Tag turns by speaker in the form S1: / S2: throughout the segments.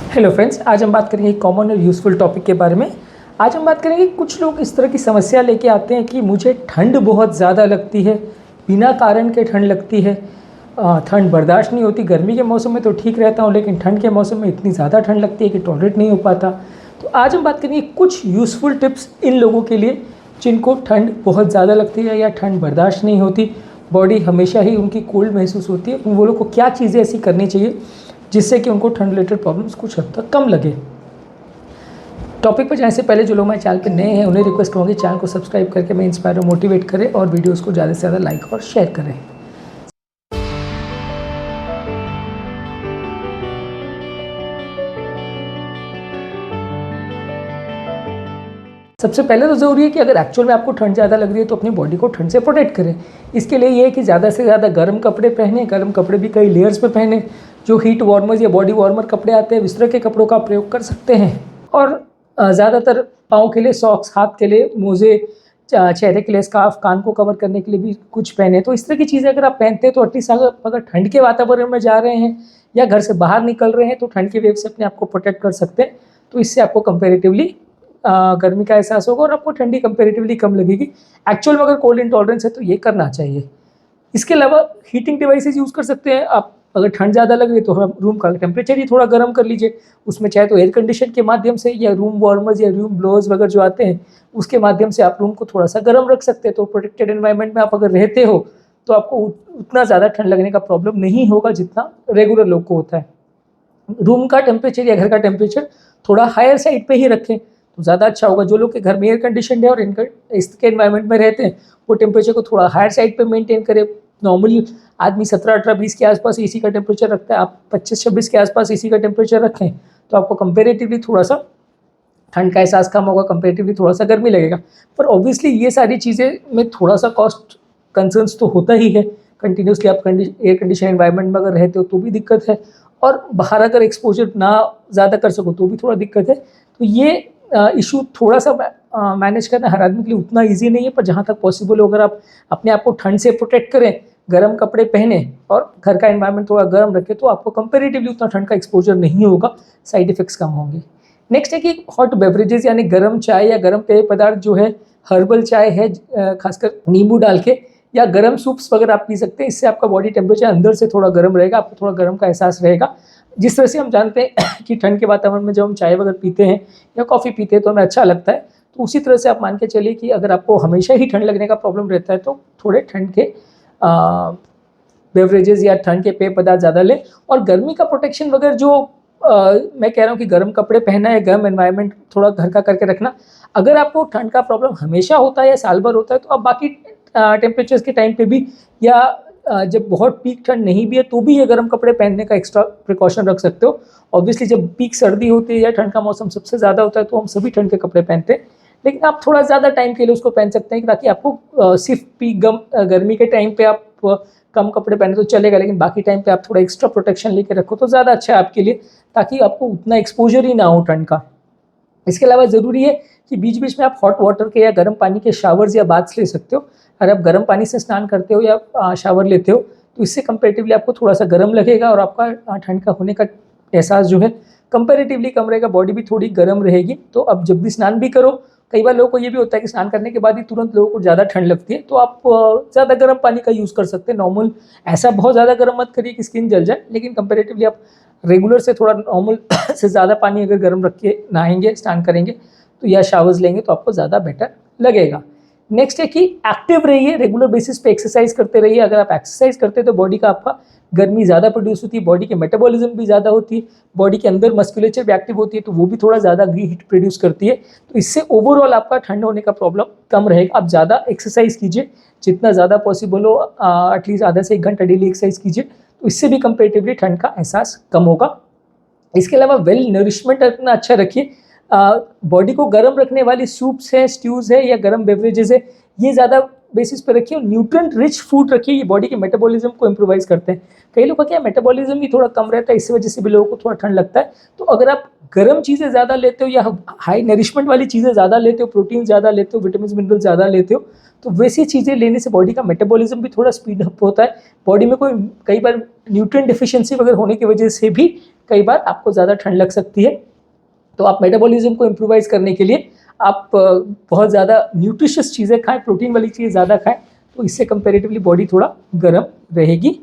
S1: Hello friends, आज हम बात करेंगे एक कॉमन और यूज़फुल टॉपिक के बारे में। आज हम बात करेंगे कुछ लोग इस तरह की समस्या लेके आते हैं कि मुझे ठंड बहुत ज़्यादा लगती है, बिना कारण के ठंड लगती है। ठंड बर्दाश्त नहीं होती। गर्मी के मौसम में तो ठीक रहता हूँ, लेकिन ठंड के मौसम में इतनी ज़्यादा ठंड लगती है कि टॉलरेट नहीं हो पाता। तो आज हम बात करेंगे कुछ यूज़फुल टिप्स इन लोगों के लिए जिनको ठंड बहुत ज़्यादा लगती है या ठंड बर्दाश्त नहीं होती, बॉडी हमेशा ही उनकी कोल्ड महसूस होती है। वो लोग को क्या चीज़ें ऐसी करनी चाहिए जिससे कि उनको ठंड रिलेटेड प्रॉब्लम्स कुछ हद तक कम लगे। टॉपिक पर जाने से पहले जो लोग हमारे चैनल पे नए हैं उन्हें रिक्वेस्ट करूँगी चैनल को सब्सक्राइब करके मैं इंस्पायर और मोटिवेट करें और वीडियोस को ज़्यादा से ज़्यादा लाइक और शेयर करें। सबसे पहले तो ज़रूरी है कि अगर एक्चुअल में आपको ठंड ज़्यादा लग रही है तो अपनी बॉडी को ठंड से प्रोटेक्ट करें। इसके लिए ये है कि ज़्यादा से ज़्यादा गर्म कपड़े पहने। गर्म कपड़े भी कई लेयर्स में पहने। जो हीट वार्मर्स या बॉडी वार्मर कपड़े आते हैं इस तरह के कपड़ों का प्रयोग कर सकते हैं। और ज़्यादातर पाँव के लिए सॉक्स, हाथ के लिए मोजे, चेहरे के लिए स्कार्फ, कान को कवर करने के लिए भी कुछ पहने। तो इस तरह की चीज़ें अगर आप पहनते हैं तो एटलीस्ट अगर ठंड के वातावरण में जा रहे हैं या घर से बाहर निकल रहे हैं तो ठंड की वेव से अपने आप को प्रोटेक्ट कर सकते हैं। तो इससे आपको कंपेरेटिवली गर्मी का एहसास होगा और आपको ठंडी कंपेरेटिवली कम लगेगी। एक्चुअल में अगर कोल्ड इंटॉलरेंस है तो ये करना चाहिए। इसके अलावा हीटिंग डिवाइसेस यूज़ कर सकते हैं आप। अगर ठंड ज़्यादा लग रही है तो रूम का टेम्परेचर ही थोड़ा गर्म कर लीजिए। उसमें चाहे तो एयर कंडीशन के माध्यम से या रूम वार्मर्स या रूम ब्लोअर्स वगैरह जो आते हैं उसके माध्यम से आप रूम को थोड़ा सा गर्म रख सकते हैं। तो प्रोटेक्टेड एनवायरनमेंट में आप अगर रहते हो तो आपको उतना ज़्यादा ठंड लगने का प्रॉब्लम नहीं होगा जितना रेगुलर लोग को होता है। रूम का टेम्परेचर या घर का टेम्परेचर थोड़ा हायर साइड पे ही रखें तो ज़्यादा अच्छा होगा। जो लोग के घर में एयर कंडीशन है और इसके एनवायरनमेंट में रहते हैं वो टेम्परेचर को थोड़ा हायर साइड पे मेंटेन करें। नॉर्मली आदमी 17, 18, 20 के आसपास एसी का टेम्परेचर रखता है, आप 25, 26 के आसपास एसी का टेम्परेचर रखें तो आपको कंपेरेटिवली थोड़ा सा ठंड का एहसास कम होगा, कंपेरेटिवली थोड़ा सा गर्मी लगेगा। पर ऑब्वियसली ये सारी चीज़ें में थोड़ा सा कॉस्ट कंसर्न्स तो होता ही है। कंटिन्यूसली आप एयर कंडीशन एनवायरनमेंट में अगर रहते हो तो भी दिक्कत है, और बाहर अगर एक्सपोजर ना ज़्यादा कर सको तो भी थोड़ा दिक्कत है। तो ये इशू थोड़ा सा मैनेज करना हर आदमी के लिए उतना ईजी नहीं है, पर जहाँ तक पॉसिबल हो अगर आप अपने आप को ठंड से प्रोटेक्ट करें, गर्म कपड़े पहने और घर का एनवायरनमेंट थोड़ा गर्म रखें तो आपको कंपेरेटिवली उतना ठंड का एक्सपोजर नहीं होगा, साइड इफेक्ट्स कम होंगे। नेक्स्ट है कि हॉट बेवरेजेस यानी गर्म चाय या गर्म पेय पदार्थ जो है, हर्बल चाय है खासकर नींबू डाल के, या गर्म सूप्स वगैरह आप पी सकते हैं। इससे आपका बॉडी टेम्परेचर अंदर से थोड़ा गर्म रहेगा, आपको थोड़ा गर्म का एहसास रहेगा। जिस तरह से हम जानते हैं कि ठंड के वातावरण में जब हम चाय वगैरह पीते हैं या कॉफ़ी पीते हैं तो हमें अच्छा लगता है, तो उसी तरह से आप मान के चलिए कि अगर आपको हमेशा ही ठंड लगने का प्रॉब्लम रहता है तो थोड़े ठंड के बेवरेजेस या ठंड के पेय पदार्थ ज़्यादा लें। और गर्मी का प्रोटेक्शन वगैरह जो मैं कह रहा हूँ कि गर्म कपड़े पहनना है, गर्म एनवायरनमेंट थोड़ा घर का करके रखना। अगर आपको ठंड का प्रॉब्लम हमेशा होता है या साल भर होता है तो आप बाकी टेम्परेचर्स के टाइम पे भी या जब बहुत पीक ठंड नहीं भी है तो भी ये गर्म कपड़े पहनने का एक्स्ट्रा प्रिकॉशन रख सकते हो। ऑब्वियसली जब पीक सर्दी होती है या ठंड का मौसम सबसे ज़्यादा होता है तो हम सभी ठंड के कपड़े पहनते हैं, लेकिन आप थोड़ा ज़्यादा टाइम के लिए उसको पहन सकते हैं ताकि आपको सिर्फ पीक गर्मी के टाइम पे आप कम कपड़े पहने तो चलेगा, लेकिन बाकी टाइम पे आप थोड़ा एक्स्ट्रा प्रोटेक्शन लेके रखो तो ज़्यादा अच्छा है आपके लिए, ताकि आपको उतना एक्सपोजर ही ना हो ठंड का। इसके अलावा ज़रूरी है कि बीच बीच में आप हॉट वाटर के या गर्म पानी के शावर्स या बाथ्स ले सकते हो। अगर आप गर्म पानी से स्नान करते हो या शावर लेते हो तो इससे कंपेरेटिवली आपको थोड़ा सा गर्म लगेगा और आपका ठंड का होने का एहसास जो है कंपेरेटिवली कम रहेगा, बॉडी भी थोड़ी गर्म रहेगी। तो अब जब भी स्नान भी करो, कई बार लोगों को ये भी होता है कि स्नान करने के बाद ही तुरंत लोगों को ज़्यादा ठंड लगती है, तो आप ज़्यादा गर्म पानी का यूज़ कर सकते हैं। नॉर्मल ऐसा बहुत ज़्यादा गर्म मत करिए कि स्किन जल जाए, लेकिन कंपेरेटिवली आप रेगुलर से थोड़ा नॉर्मल से ज़्यादा पानी अगर गर्म रख के नहाएंगे, स्नान करेंगे तो या शावर्स लेंगे तो आपको ज़्यादा बेटर लगेगा। नेक्स्ट है कि एक्टिव रहिए, रेगुलर बेसिस पे एक्सरसाइज करते रहिए। अगर आप एक्सरसाइज करते हैं तो बॉडी का आपका गर्मी ज़्यादा प्रोड्यूस होती है, बॉडी के मेटाबॉलिज्म भी ज़्यादा होती है, बॉडी के अंदर मस्कुलेचर भी एक्टिव होती है तो वो भी थोड़ा ज़्यादा हीट प्रोड्यूस करती है। तो इससे ओवरऑल आपका ठंड होने का प्रॉब्लम कम रहेगा। आप ज़्यादा एक्सरसाइज कीजिए, जितना ज़्यादा पॉसिबल हो, एटलीस्ट आधा से 1 घंटा डेली एक्सरसाइज कीजिए, तो इससे भी कंपेरेटिवली ठंड का एहसास कम होगा। इसके अलावा वेल नरिशमेंट अपना अच्छा रखिए। बॉडी को गर्म रखने वाली सूप्स है, स्ट्यूज़ है या गर्म बेवरेजेस है, ये ज़्यादा बेसिस पे रखिए। न्यूट्रिएंट रिच फूड रखिए, ये बॉडी के मेटाबॉलिज्म को इम्प्रोवाइज करते हैं। कई लोगों का क्या मेटाबॉलिज्म भी थोड़ा कम रहता है, इसी वजह से भी लोगों को थोड़ा ठंड लगता है। तो अगर आप गर्म चीज़ें ज़्यादा लेते हो या हाई नरिशमेंट वाली चीज़ें ज़्यादा लेते हो, प्रोटीन ज़्यादा लेते हो, विटामिन मिनरल ज़्यादा लेते हो, तो वैसी चीज़ें लेने से बॉडी का मेटाबॉलिज्म भी थोड़ा स्पीड अप होता है। बॉडी में कोई कई बार न्यूट्रिएंट डिफिशिएंसी वगैरह होने की वजह से भी कई बार आपको ज़्यादा ठंड लग सकती है। तो आप मेटाबॉलिज्म को इम्प्रूवाइज़ करने के लिए आप बहुत ज़्यादा न्यूट्रिशियस चीज़ें खाएं, प्रोटीन वाली चीज़ें ज़्यादा खाएं, तो इससे कंपेरेटिवली बॉडी थोड़ा गर्म रहेगी।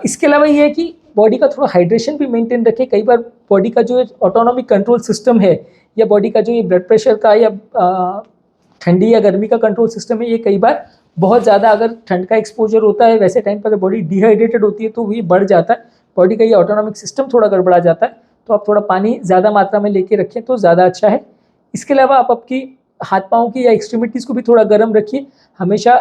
S1: इसके अलावा ये है कि बॉडी का थोड़ा हाइड्रेशन भी मेंटेन रखें। कई बार बॉडी का जो ऑटोनॉमिक कंट्रोल सिस्टम है या बॉडी का जो ये ब्लड प्रेशर का या ठंडी या गर्मी का कंट्रोल सिस्टम है, ये कई बार बहुत ज़्यादा अगर ठंड का एक्सपोजर होता है वैसे टाइम पर अगर बॉडी डिहाइड्रेटेड होती है तो ये बढ़ जाता है, बॉडी का ये ऑटोनॉमिक सिस्टम थोड़ा गड़बड़ा जाता है। तो आप थोड़ा पानी ज़्यादा मात्रा में लेके रखें तो ज़्यादा अच्छा है। इसके अलावा आप आपकी हाथ पाँव की या एक्सट्रीमिटीज़ को भी थोड़ा गर्म रखिए। हमेशा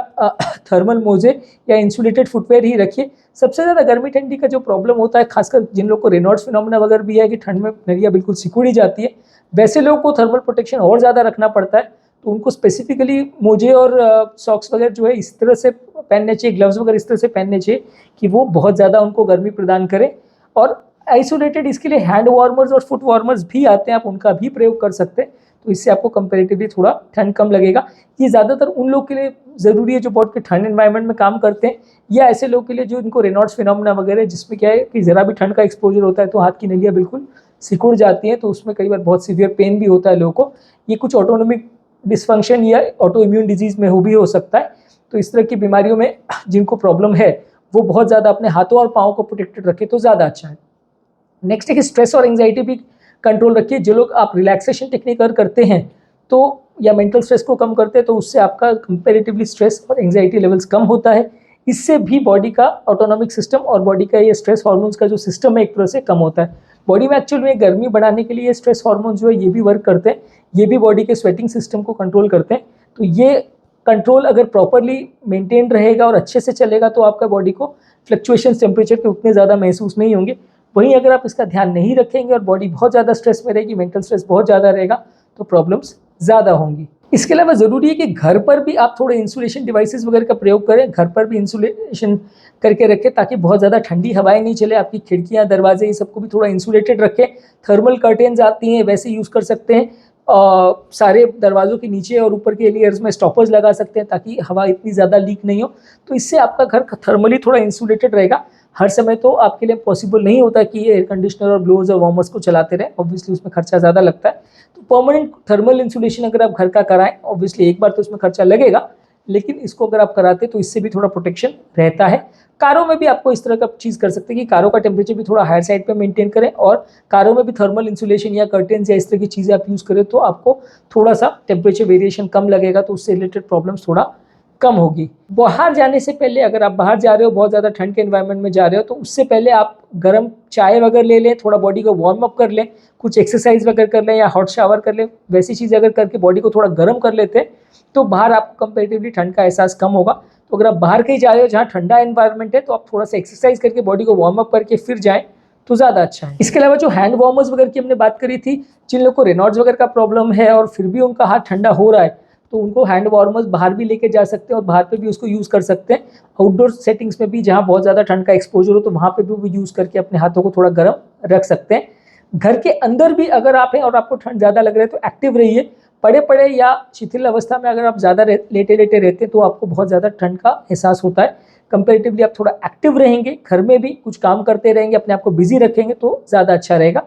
S1: थर्मल मोजे या इंसुलेटेड फुटवेयर ही रखिए। सबसे ज़्यादा गर्मी ठंडी का जो प्रॉब्लम होता है, खासकर जिन लोगों को रेनॉल्ड्स फिनोमेना वगैरह भी है कि ठंड में नलिया बिल्कुल सिकुड़ी जाती है, वैसे लोगों को थर्मल प्रोटेक्शन और ज़्यादा रखना पड़ता है। तो उनको स्पेसिफिकली मोजे और सॉक्स वगैरह जो है इस तरह से पहनने चाहिए, ग्लव्स वगैरह इस तरह से पहनने चाहिए कि वो बहुत ज़्यादा उनको गर्मी प्रदान करें। और आइसोलेटेड इसके लिए हैंड वार्मर्स और फुट वार्मर्स भी आते हैं, आप उनका भी प्रयोग कर सकते हैं, तो इससे आपको कंपैरेटिवली थोड़ा ठंड कम लगेगा। ये ज़्यादातर उन लोग के लिए ज़रूरी है जो बहुत के ठंड एनवायरनमेंट में काम करते हैं, या ऐसे लोग के लिए जो इनको रेनॉल्ड्स फिनोमेना वगैरह, जिसमें क्या है कि ज़रा भी ठंड का एक्सपोजर होता है तो हाथ की नलियाँ बिल्कुल सिकुड़ जाती हैं, तो उसमें कई बार बहुत सीवियर पेन भी होता है लोगों को। ये कुछ ऑटोनोमिक डिसफंक्शन या ऑटो इम्यून डिजीज़ में भी हो सकता है। तो इस तरह की बीमारियों में जिनको प्रॉब्लम है वो बहुत ज़्यादा अपने हाथों और पाँव को प्रोटेक्टेड रखें तो ज़्यादा अच्छा है। नेक्स्ट है कि स्ट्रेस और एंग्जाइटी भी कंट्रोल रखिए। जो लोग आप रिलैक्सेशन टेक्निक करते हैं तो या मेंटल स्ट्रेस को कम करते हैं तो उससे आपका कंपैरेटिवली स्ट्रेस और एंग्जाइटी लेवल्स कम होता है। इससे भी बॉडी का ऑटोनॉमिक सिस्टम और बॉडी का ये स्ट्रेस हार्मोन्स का जो सिस्टम है एक तरह से कम होता है। बॉडी में एक्चुअल में गर्मी बढ़ाने के लिए ये स्ट्रेस हार्मोन जो है ये भी वर्क करते हैं, ये भी बॉडी के स्वेटिंग सिस्टम को कंट्रोल करते हैं। तो ये कंट्रोल अगर प्रॉपरली मेंटेन रहेगा और अच्छे से चलेगा तो आपका बॉडी को फ्लक्चुएशन टेम्परेचर के उतने ज़्यादा महसूस नहीं होंगे। वहीं अगर आप इसका ध्यान नहीं रखेंगे और बॉडी बहुत ज़्यादा स्ट्रेस में रहेगी, मेंटल स्ट्रेस बहुत ज़्यादा रहेगा, तो प्रॉब्लम्स ज़्यादा होंगी। इसके अलावा ज़रूरी है कि घर पर भी आप थोड़े इंसुलेशन डिवाइसेस वगैरह का प्रयोग करें, घर पर भी इंसुलेशन करके रखें ताकि बहुत ज़्यादा ठंडी हवाएं नहीं चले। आपकी खिड़कियां, दरवाजे, ये सबको भी थोड़ा इंसुलेटेड रखें। थर्मल कर्टेन्स आती हैं, वैसे यूज़ कर सकते हैं। सारे दरवाज़ों के नीचे और ऊपर के लेयर्स में स्टॉपर्स लगा सकते हैं ताकि हवा इतनी ज़्यादा लीक नहीं हो। तो इससे आपका घर थर्मली थोड़ा इंसुलेटेड रहेगा। हर समय तो आपके लिए पॉसिबल नहीं होता कि एयर कंडीशनर और ब्लोअर्स और वार्मर्स को चलाते रहें, ऑब्वियसली उसमें खर्चा ज़्यादा लगता है। तो परमानेंट थर्मल इंसुलेशन अगर आप घर का कराएं, ऑब्वियसली एक बार तो इसमें खर्चा लगेगा, लेकिन इसको अगर आप कराते तो इससे भी थोड़ा प्रोटेक्शन रहता है। कारों में भी आपको इस तरह का चीज़ कर सकते हैं कि कारों का टेम्परेचर भी थोड़ा हायर साइड पे मेंटेन करें और कारों में भी थर्मल इंसुलेशन या कर्टेन्स या इस तरह की चीज़ें आप यूज़ करें तो आपको थोड़ा सा टेम्परेचर वेरिएशन कम लगेगा, तो उससे रिलेटेड प्रॉब्लम्स थोड़ा कम होगी। बाहर जाने से पहले, अगर आप बाहर जा रहे हो, बहुत ज़्यादा ठंड के एनवायरनमेंट में जा रहे हो, तो उससे पहले आप गर्म चाय वगैरह ले लें, थोड़ा बॉडी को वार्म अप कर लें, कुछ एक्सरसाइज वगैरह कर लें या हॉट शावर कर लें। वैसी चीज़ अगर करके बॉडी को थोड़ा गर्म कर लेते हैं तो बाहर आपको कंपेरेटिवली ठंड का एहसास कम होगा। तो अगर आप बाहर कहीं जा रहे हो जहाँ ठंडा एनवायरनमेंट है तो आप थोड़ा सा एक्सरसाइज करके बॉडी को वार्म अप करके फिर जाएँ तो ज़्यादा अच्छा है। इसके अलावा जो हैंड वार्मर्स वगैरह की हमने बात करी थी, जिन लोगों को रेनॉल्ड्स वगैरह का प्रॉब्लम है और फिर भी उनका हाथ ठंडा हो रहा है तो उनको हैंड वार्मर्स बाहर भी लेके जा सकते हैं और बाहर पे भी उसको यूज़ कर सकते हैं। आउटडोर सेटिंग्स में भी जहाँ बहुत ज़्यादा ठंड का एक्सपोजर हो तो वहाँ पे भी वो यूज़ करके अपने हाथों को थोड़ा गर्म रख सकते हैं। घर के अंदर भी अगर आप हैं और आपको ठंड ज़्यादा लग रहा है तो एक्टिव रहिए। पड़े पड़े या शिथिल अवस्था में अगर आप ज़्यादा लेटे लेटे रहते हैं तो आपको बहुत ज़्यादा ठंड का एहसास होता है। कंपेरेटिवली आप थोड़ा एक्टिव रहेंगे, घर में भी कुछ काम करते रहेंगे, अपने आप को बिजी रखेंगे तो ज़्यादा अच्छा रहेगा।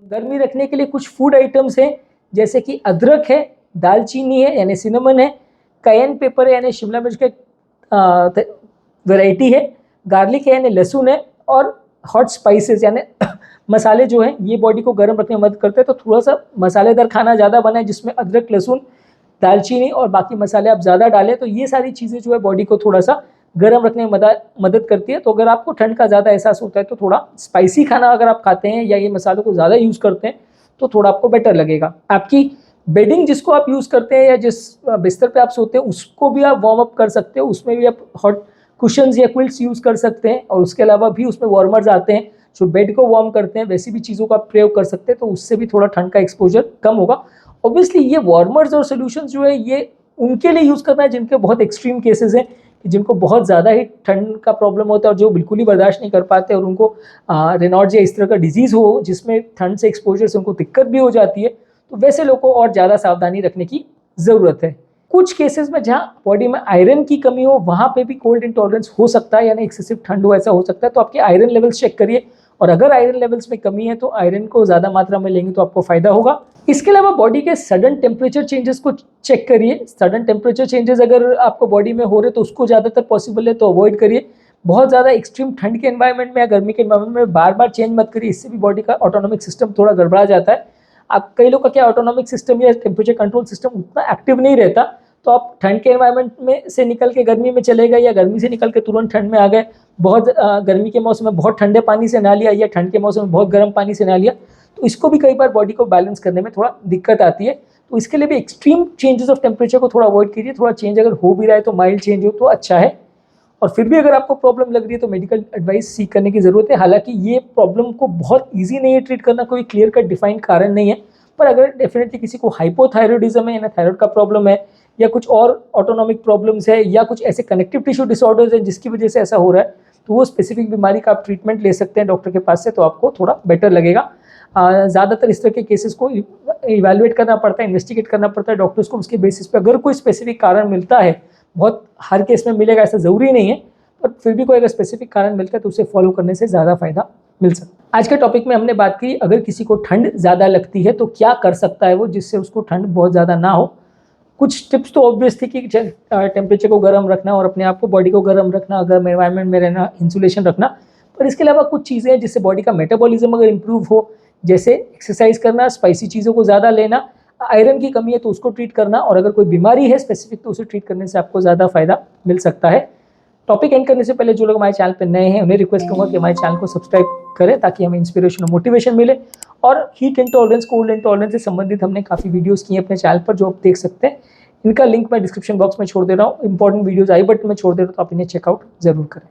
S1: गर्मी रखने के लिए कुछ फूड आइटम्स हैं, जैसे कि अदरक है, दालचीनी है यानी सिनेमन है, कायन पेपर है यानी शिमला मिर्च का वैरायटी है, गार्लिक है यानी लहसुन है, और हॉट स्पाइसेस यानी मसाले जो हैं ये बॉडी को गर्म रखने में मदद करते हैं। तो थोड़ा सा मसालेदार खाना ज़्यादा बनाए जिसमें अदरक, लहसुन, दालचीनी और बाकी मसाले आप ज़्यादा डालें, तो ये सारी चीज़ें जो है बॉडी को थोड़ा सा गर्म रखने में मदद करती है। तो अगर आपको ठंड का ज़्यादा एहसास होता है तो थोड़ा स्पाइसी खाना अगर आप खाते हैं या ये मसालों को ज़्यादा यूज़ करते हैं तो थोड़ा आपको बेटर लगेगा। आपकी बेडिंग जिसको आप यूज़ करते हैं या जिस बिस्तर पे आप सोते हैं उसको भी आप वार्म अप कर सकते हो, उसमें भी आप हॉट कुशन्स या क्विल्ट्स यूज़ कर सकते हैं, और उसके अलावा भी उसमें वार्मर्स आते हैं जो बेड को वार्म करते हैं, वैसी भी चीज़ों का आप प्रयोग कर सकते हैं, तो उससे भी थोड़ा ठंड का एक्सपोजर कम होगा। ऑब्वियसली ये वार्मर्स और सोल्यूशंस जो है ये उनके लिए यूज़ करना है जिनके बहुत एक्सट्रीम केसेस हैं, जिनको बहुत ज़्यादा ही ठंड का प्रॉब्लम होता है और जो बिल्कुल ही बर्दाश्त नहीं कर पाते और उनको रेनॉल्ड्स या इस तरह का डिजीज़ हो जिसमें ठंड से एक्सपोजर से उनको दिक्कत भी हो जाती है, तो वैसे लोगों को और ज़्यादा सावधानी रखने की ज़रूरत है। कुछ केसेस में जहाँ बॉडी में आयरन की कमी हो वहाँ पे भी कोल्ड इंटॉलरेंस हो सकता है, यानी एक्सेसिव ठंड हो ऐसा हो सकता है, तो आपके आयरन लेवल्स चेक करिए और अगर आयरन लेवल्स में कमी है तो आयरन को ज़्यादा मात्रा में लेंगे तो आपको फ़ायदा होगा। इसके अलावा बॉडी के सडन टेम्परेचर चेंजेस को चेक करिए। सडन टेम्परेचर चेंजेस अगर आपको बॉडी में हो रहे तो उसको ज़्यादातर पॉसिबल है तो अवॉइड करिए। बहुत ज़्यादा एक्सट्रीम ठंड के एनवायरनमेंट में या गर्मी के एनवायरनमेंट में बार बार चेंज मत करिए, इससे भी बॉडी का ऑटोनॉमिक सिस्टम थोड़ा गड़बड़ा जाता है। आप कई लोग का क्या ऑटोनॉमिक सिस्टम या टेम्परेचर कंट्रोल सिस्टम उतना एक्टिव नहीं रहता, तो आप ठंड के एनवायरनमेंट में से निकल के गर्मी में चले गए या गर्मी से निकल के तुरंत ठंड में आ गए, बहुत गर्मी के मौसम में बहुत ठंडे पानी से नहा लिया या ठंड के मौसम में बहुत गर्म पानी से नहा लिया, तो इसको भी कई बार बॉडी को बैलेंस करने में थोड़ा दिक्कत आती है। तो इसके लिए भी एक्सट्रीम चेंजेस ऑफ टेम्परेचर को थोड़ा अवॉइड कीजिए। थोड़ा चेंज अगर हो भी रहा है तो माइल्ड चेंज हो तो अच्छा है। और फिर भी अगर आपको प्रॉब्लम लग रही है तो मेडिकल एडवाइस सीख करने की ज़रूरत है। हालांकि ये प्रॉब्लम को बहुत ईजी नहीं है ट्रीट करना, कोई क्लियर कट डिफाइंड कारण नहीं है, पर अगर डेफिनेटली किसी को हाइपोथायरॉयडिज्म है यानी थायराइड का प्रॉब्लम है या कुछ और ऑटोनॉमिक प्रॉब्लम्स है या कुछ ऐसे कनेक्टिव टिश्यू डिसऑर्डर्स हैं जिसकी वजह से ऐसा हो रहा है, तो वो स्पेसिफिक बीमारी का आप ट्रीटमेंट ले सकते हैं डॉक्टर के पास से, तो आपको थोड़ा बेटर लगेगा। ज़्यादातर इस तरह के केसेस को इवैल्यूएट करना पड़ता है, इन्वेस्टिगेट करना पड़ता है डॉक्टर्स को। उसके बेसिस पे अगर कोई स्पेसिफिक कारण मिलता है, बहुत हर केस में मिलेगा ऐसा ज़रूरी नहीं है, पर फिर भी कोई अगर स्पेसिफिक कारण मिलता है तो उसे फॉलो करने से ज़्यादा फायदा मिल सकता है। आज के टॉपिक में हमने बात की अगर किसी को ठंड ज़्यादा लगती है तो क्या कर सकता है वो, जिससे उसको ठंड बहुत ज़्यादा ना हो। कुछ टिप्स तो ऑब्वियस थी कि टेम्परेचर को गर्म रखना और अपने आप को बॉडी को गर्म रखना, गर्म एनवायरनमेंट में रहना, इंसुलेशन रखना, पर इसके अलावा कुछ चीज़ें हैं जिससे बॉडी का मेटाबॉलिज्म अगर इंप्रूव हो, जैसे एक्सरसाइज करना, स्पाइसी चीज़ों को ज़्यादा लेना, आयरन की कमी है तो उसको ट्रीट करना, और अगर कोई बीमारी है स्पेसिफिक तो उसे ट्रीट करने से आपको ज़्यादा फायदा मिल सकता है। टॉपिक एंड करने से पहले जो लोग हमारे चैनल पर नए हैं उन्हें रिक्वेस्ट करूँगा कि हमारे चैनल को सब्सक्राइब करें ताकि हमें इंस्पिरेशन और मोटिवेशन मिले। और हीट इंटॉलरेंस, कोल्ड इंटॉलरेंस से संबंधित हमने काफ़ी वीडियोस की हैं अपने चैनल पर जो आप देख सकते हैं। इनका लिंक मैं डिस्क्रिप्शन बॉक्स में छोड़ दे रहा हूँ। इंपॉर्टेंट वीडियोस आई बटन में छोड़ दे रहा हूँ, तो आप इन्हें चेकआउट जरूर करें।